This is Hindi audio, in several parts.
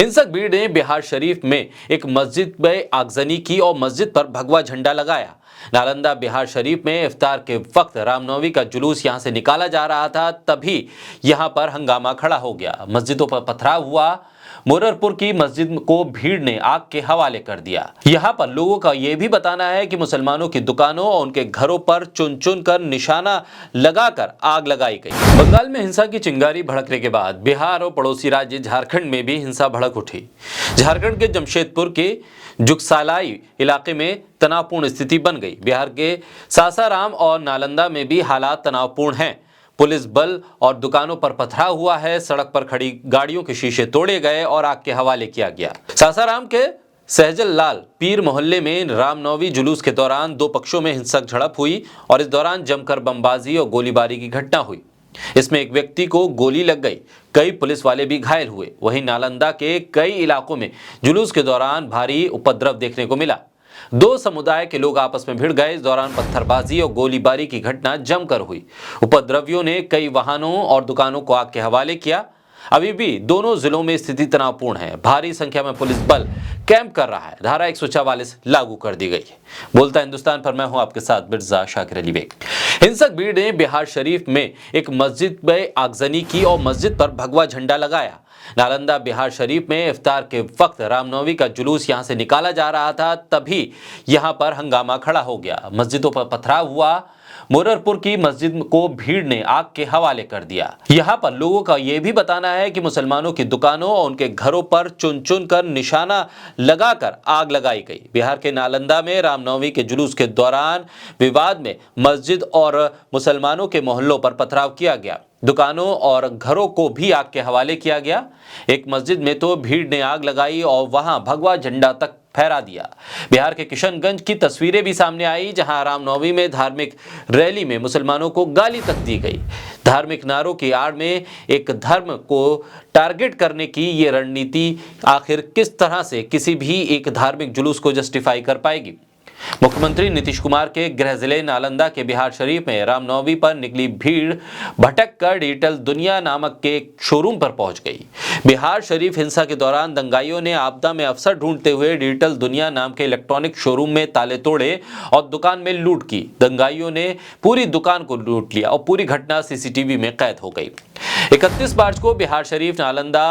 हिंसक भीड़ ने बिहार शरीफ में एक मस्जिद में आगजनी की और मस्जिद पर भगवा झंडा लगाया। नालंदा बिहार शरीफ में इफ्तार के वक्त रामनवमी का जुलूस यहां से निकाला जा रहा था, तभी यहां पर हंगामा खड़ा हो गया। मस्जिदों पर पथराव हुआ। मुररपुर की मस्जिद को भीड़ ने आग के हवाले कर दिया। यहां पर लोगों का यह भी बताना है कि मुसलमानों की दुकानों और उनके घरों पर चुन चुन कर निशाना लगाकर आग लगाई गई। बंगाल में हिंसा की चिंगारी भड़कने के बाद बिहार और पड़ोसी राज्य झारखंड में भी हिंसा भड़क उठी। झारखंड के जमशेदपुर के जुगसालाई इलाके में तनावपूर्ण स्थिति बन गई। बिहार के सासाराम और नालंदा में भी हालात तनावपूर्ण हैं। पुलिस बल और दुकानों पर पथराव हुआ है। सड़क पर खड़ी गाड़ियों के शीशे तोड़े गए और आग के हवाले किया गया। सासाराम के सहजल लाल पीर मोहल्ले में रामनवमी जुलूस के दौरान दो पक्षों में हिंसक झड़प हुई और इस दौरान जमकर बमबाजी और गोलीबारी की घटना हुई। इसमें एक व्यक्ति को गोली लग गई। कई पुलिस वाले भी घायल हुए। वहीं नालंदा के कई इलाकों में जुलूस के दौरान भारी उपद्रव देखने को मिला। दो समुदाय के लोग आपस में भिड़ गए। इस दौरान पत्थरबाजी और गोलीबारी की घटना जमकर हुई। उपद्रवियों ने कई वाहनों और दुकानों को आग के हवाले किया। अभी भी दोनों जिलों में स्थिति तनावपूर्ण है। भारी संख्या में पुलिस बल कैंप कर रहा है। धारा 144 लागू कर दी गई है। बोलता हिंदुस्तान पर मैं हूं आपके साथ मिर्जा शाकिर अली बेग। हिंसक भीड़ ने बिहार शरीफ में एक मस्जिद में आगजनी की और मस्जिद पर भगवा झंडा लगाया। नालंदा बिहार शरीफ में इफ्तार के वक्त रामनवमी का जुलूस यहां से निकाला जा रहा था, तभी यहां पर हंगामा खड़ा हो गया। मस्जिदों पर पथराव हुआ। मुररपुर की मस्जिद को भीड़ ने आग के हवाले कर दिया। यहां पर लोगों का यह भी बताना है कि मुसलमानों की दुकानों और उनके घरों पर चुन चुन कर निशाना लगाकर आग लगाई गई। बिहार के नालंदा में रामनवमी के जुलूस के दौरान विवाद में मस्जिद और मुसलमानों के मोहल्लों पर पथराव किया गया। दुकानों और घरों को भी आग के हवाले किया गया। एक मस्जिद में तो भीड़ ने आग लगाई और वहां भगवा झंडा तक फहरा दिया। बिहार के किशनगंज की तस्वीरें भी सामने आई, जहां रामनवमी में धार्मिक रैली में मुसलमानों को गाली तक दी गई। धार्मिक नारों की आड़ में एक धर्म को टारगेट करने की ये रणनीति आखिर किस तरह से किसी भी एक धार्मिक जुलूस को जस्टिफाई कर पाएगी। मुख्यमंत्री नीतीश कुमार के गृह जिले नालंदा के बिहार शरीफ में रामनवमी पर निकली भीड़ भटक कर डिजिटल दुनिया नामक के एक शोरूम पर पहुंच गई। बिहार शरीफ हिंसा के दौरान दंगाइयों ने आपदा में अवसर ढूंढते हुए डिजिटल दुनिया नाम के इलेक्ट्रॉनिक शोरूम में ताले तोड़े और दुकान में लूट की। दंगाइयों ने पूरी दुकान को लूट लिया और पूरी घटना सीसीटीवी में कैद हो गई। 31 मार्च को बिहार शरीफ नालंदा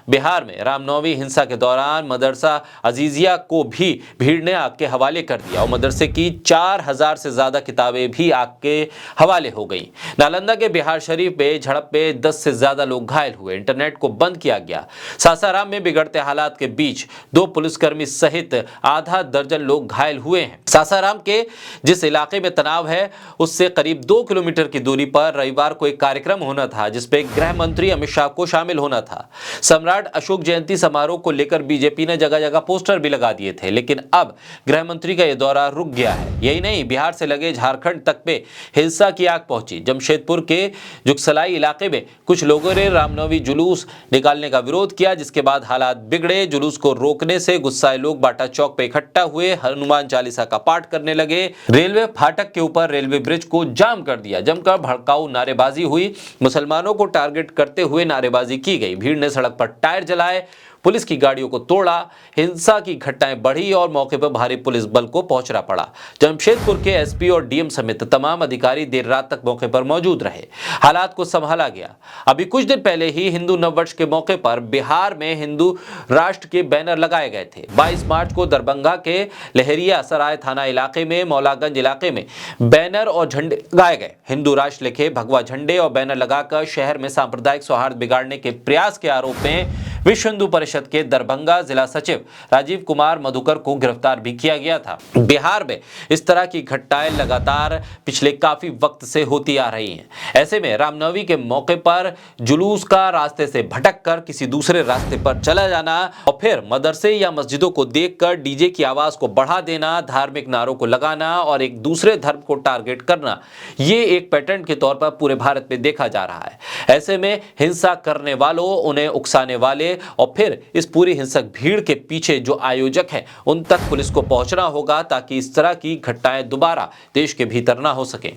बिहार में रामनवमी हिंसा के दौरान मदरसा अजीजिया को भी भीड़ ने आग के हवाले कर दिया और मदरसे की 4000 से ज्यादा किताबें भी आग के हवाले हो गई। नालंदा के बिहार शरीफ में झड़प में 10 से ज्यादा लोग घायल हुए। इंटरनेट को बंद किया गया। सासाराम में बिगड़ते हालात के बीच 2 पुलिसकर्मी सहित आधा दर्जन लोग घायल हुए हैं। सासाराम के जिस इलाके में तनाव है उससे करीब 2 किलोमीटर की दूरी पर रविवार को एक कार्यक्रम होना था, जिसपे गृह मंत्री अमित शाह को शामिल होना था। सम्राट अशोक जयंती समारोह को लेकर बीजेपी ने जगह जगह पोस्टर भी लगा दिए थे, लेकिन अब गृह मंत्री का यह दौरा रुक गया है। यही नहीं, बिहार से लगे झारखंड तक पे हिंसा की आग पहुंची। जमशेदपुर के जुगसलाई इलाके में कुछ लोगों ने रामनवमी जुलूस निकालने का विरोध किया, जिसके बाद हालात बिगड़े। जुलूस को रोकने से गुस्साए लोग बाटा चौक पे इकट्ठा हुए, हनुमान चालीसा का पाठ करने लगे। रेलवे फाटक के ऊपर रेलवे ब्रिज को जाम कर दिया। जमकर भड़काऊ नारेबाजी हुई। मुसलमानों को टारगेट करते हुए नारेबाजी की गई। भीड़ ने सड़क पर टायर जलाए, पुलिस की गाड़ियों को तोड़ा। हिंसा की घटनाएं बढ़ी और मौके पर भारी पुलिस बल को पहुंचना पड़ा। जमशेदपुर के एसपी और डीएम समेत तमाम अधिकारी देर रात तक मौके पर मौजूद रहे। हालात को संभाला गया। अभी कुछ दिन पहले ही हिंदू नववर्ष के मौके पर बिहार में हिंदू राष्ट्र के बैनर लगाए गए थे। 22 मार्च को दरभंगा के लहरिया सराय थाना इलाके में मौलागंज इलाके में बैनर और झंडे लगाए गए। हिंदू राष्ट्र लिखे भगवा झंडे और बैनर लगाकर शहर में सांप्रदायिक सौहार्द बिगाड़ने के प्रयास के आरोप में विश्व हिंदू परिषद के दरभंगा जिला सचिव राजीव कुमार मधुकर को गिरफ्तार भी किया गया था। बिहार में इस तरह की घटनाएं लगातार पिछले काफी वक्त से होती आ रही हैं। ऐसे में रामनवमी के मौके पर जुलूस का रास्ते से भटक कर किसी दूसरे रास्ते पर चला जाना और फिर मदरसे या मस्जिदों को देखकर डीजे की आवाज को बढ़ा देना, धार्मिक नारों को लगाना और एक दूसरे धर्म को टारगेट करना, ये एक पैटर्न के तौर पर पूरे भारत में देखा जा रहा है। ऐसे में हिंसा करने वालों, उन्हें उकसाने वाले और फिर इस पूरी हिंसक भीड़ के पीछे जो आयोजक हैं उन तक पुलिस को पहुंचना होगा, ताकि इस तरह की घटनाएं दोबारा देश के भीतर ना हो सकें।